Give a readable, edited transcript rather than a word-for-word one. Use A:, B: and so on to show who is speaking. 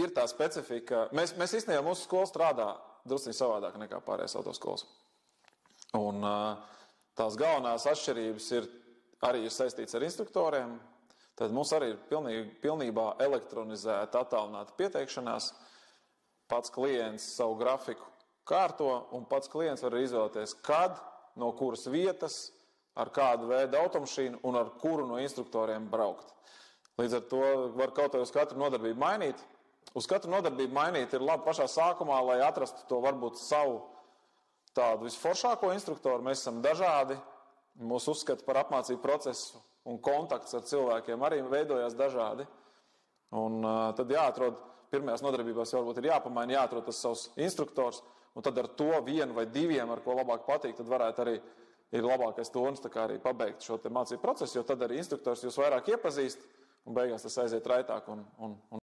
A: ir tā specifika. Mēs īstenībā mūsu skola strādā drusciņ savādāk nekā pārējās autoskolas. Un tās galvenās atšķirības arī ir saistīts ar instruktoriem. Tad mums arī ir pilnībā elektronizēta, attālināta pieteikšanās. Pats klients savu grafiku kārto, un pats klients var izvēlēties, kad, no kuras vietas, ar kādu veidu automašīnu un ar kuru no instruktoriem braukt. Līdz ar to var kaut vai uz katru nodarbību mainīt. Uz katru nodarbību mainīt ir labi pašā sākumā, lai atrastu to varbūt savu tādu visforšāko instruktoru. Mēs esam dažādi, mūsu uzskati par apmācību procesu un kontakts ar cilvēkiem arī veidojās dažādi. Un tad jāatrod, pirmajās nodarbībās varbūt ir jāpamaina, jāatrod tas savs instruktors, un tad ar to vienu vai diviem, ar ko labāk patīk, tad varētu arī ir labākais tonis tā kā arī pabeigt šo te mācību procesu, jo tad arī instruktors jūs vairāk iepazīst, un beigās tas aiziet raitāk un